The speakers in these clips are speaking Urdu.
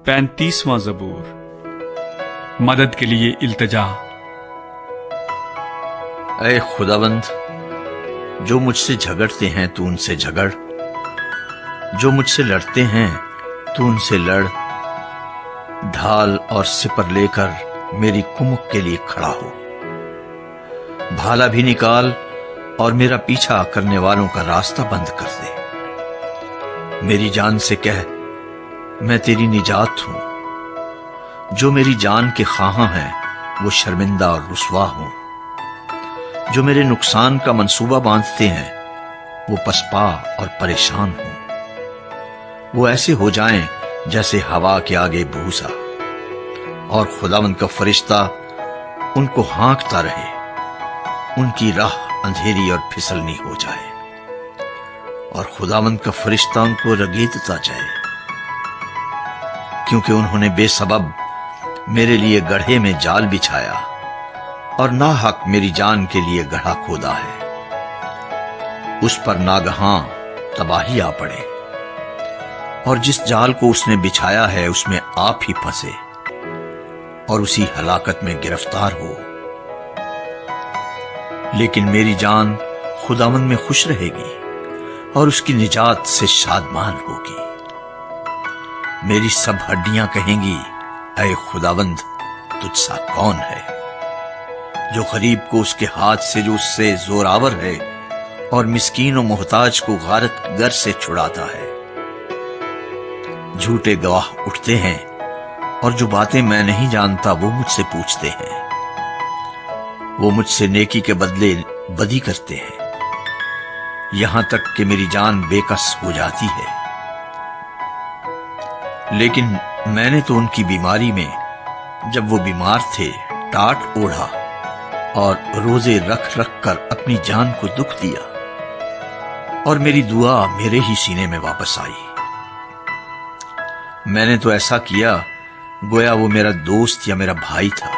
35واں زبور۔ مدد کے لیے التجا۔ اے خداوند، جو مجھ سے جھگڑتے ہیں تو ان سے جھگڑ، جو مجھ سے لڑتے ہیں تو ان سے لڑ۔ ڈھال اور سپر لے کر میری کمک کے لیے کھڑا ہو، بھالا بھی نکال اور میرا پیچھا کرنے والوں کا راستہ بند کر دے۔ میری جان سے کہہ، میں تیری نجات ہوں۔ جو میری جان کے خواہاں ہیں وہ شرمندہ اور رسوا ہوں، جو میرے نقصان کا منصوبہ باندھتے ہیں وہ پسپا اور پریشان ہوں۔ وہ ایسے ہو جائیں جیسے ہوا کے آگے بھوسا، اور خداوند کا فرشتہ ان کو ہانکتا رہے، ان کی راہ اندھیری اور پھسلنی ہو جائے، اور خداوند کا فرشتہ ان کو رگیدتا جائے، کیونکہ انہوں نے بے سبب میرے لیے گڑھے میں جال بچھایا اور ناحق میری جان کے لیے گڑھا کھودا ہے۔ اس پر ناگہاں تباہی آ پڑے، اور جس جال کو اس نے بچھایا ہے اس میں آپ ہی پھنسے اور اسی ہلاکت میں گرفتار ہو۔ لیکن میری جان خداوند میں خوش رہے گی اور اس کی نجات سے شادمان ہوگی۔ میری سب ہڈیاں کہیں گی، اے خداوند، تجھ سا کون ہے؟ جو غریب کو اس کے ہاتھ سے جو اس سے زوراور ہے، اور مسکین و محتاج کو غارت گر سے چھڑاتا ہے۔ جھوٹے گواہ اٹھتے ہیں، اور جو باتیں میں نہیں جانتا وہ مجھ سے پوچھتے ہیں۔ وہ مجھ سے نیکی کے بدلے بدی کرتے ہیں، یہاں تک کہ میری جان بے کس ہو جاتی ہے۔ لیکن میں نے تو ان کی بیماری میں، جب وہ بیمار تھے، ٹاٹ اوڑھا اور روزے رکھ رکھ کر اپنی جان کو دکھ دیا، اور میری دعا میرے ہی سینے میں واپس آئی۔ میں نے تو ایسا کیا گویا وہ میرا دوست یا میرا بھائی تھا۔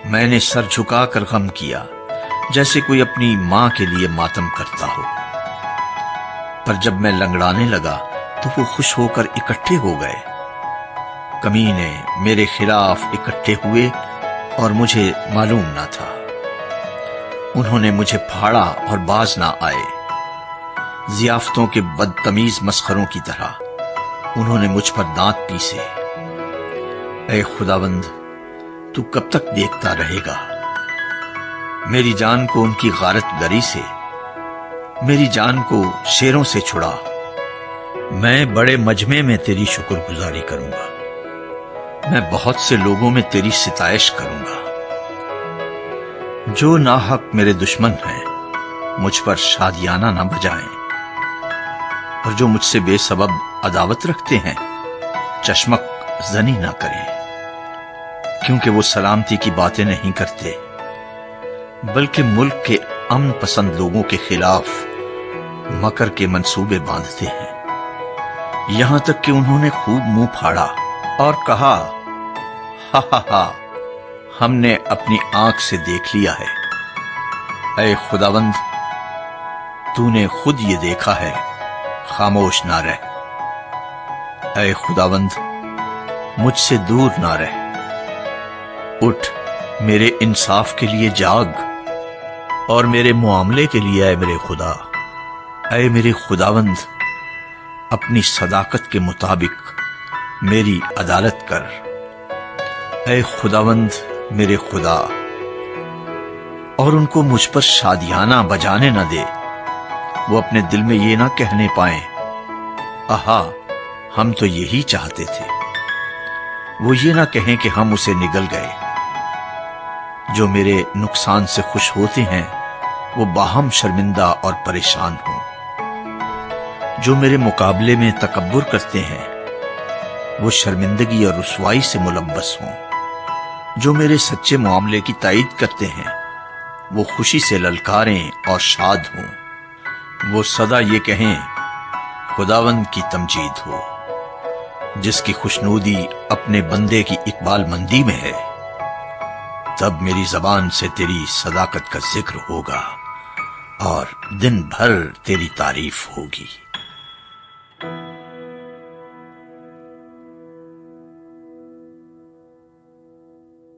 میں نے سر جھکا کر غم کیا، جیسے کوئی اپنی ماں کے لیے ماتم کرتا ہو۔ پر جب میں لنگڑانے لگا تو وہ خوش ہو کر اکٹھے ہو گئے۔ کمینے میرے خلاف اکٹھے ہوئے اور مجھے معلوم نہ تھا۔ انہوں نے مجھے پھاڑا اور باز نہ آئے، ضیافتوں کے بدتمیز مسخروں کی طرح انہوں نے مجھ پر دانت پیسے۔ اے خداوند، تو کب تک دیکھتا رہے گا؟ میری جان کو ان کی غارت گری سے، میری جان کو شیروں سے چھڑا۔ میں بڑے مجمع میں تیری شکر گزاری کروں گا، میں بہت سے لوگوں میں تیری ستائش کروں گا۔ جو ناحق میرے دشمن ہیں مجھ پر شادیانہ نہ بجائیں، اور جو مجھ سے بے سبب عداوت رکھتے ہیں چشمک زنی نہ کریں، کیونکہ وہ سلامتی کی باتیں نہیں کرتے، بلکہ ملک کے امن پسند لوگوں کے خلاف مکر کے منصوبے باندھتے ہیں۔ یہاں تک کہ انہوں نے خوب منہ پھاڑا اور کہا، ہا ہا ہا، ہم نے اپنی آنکھ سے دیکھ لیا ہے۔ اے خداوند، تو نے خود یہ دیکھا ہے، خاموش نہ رہ۔ اے خداوند، مجھ سے دور نہ رہ۔ اٹھ، میرے انصاف کے لیے جاگ، اور میرے معاملے کے لیے اے میرے خدا۔ اے میرے خداوند، اپنی صداقت کے مطابق میری عدالت کر۔ اے خداوند میرے خدا، اور ان کو مجھ پر شادیانہ بجانے نہ دے۔ وہ اپنے دل میں یہ نہ کہنے پائیں، آہا، ہم تو یہی چاہتے تھے۔ وہ یہ نہ کہیں کہ ہم اسے نگل گئے۔ جو میرے نقصان سے خوش ہوتے ہیں وہ باہم شرمندہ اور پریشان ہوں۔ جو میرے مقابلے میں تکبر کرتے ہیں وہ شرمندگی اور رسوائی سے ملبس ہوں۔ جو میرے سچے معاملے کی تائید کرتے ہیں وہ خوشی سے للکاریں اور شاد ہوں۔ وہ سدا یہ کہیں، خداوند کی تمجید ہو۔ جس کی خوشنودی اپنے بندے کی اقبال مندی میں ہے، تب میری زبان سے تیری صداقت کا ذکر ہوگا اور دن بھر تیری تعریف ہوگی۔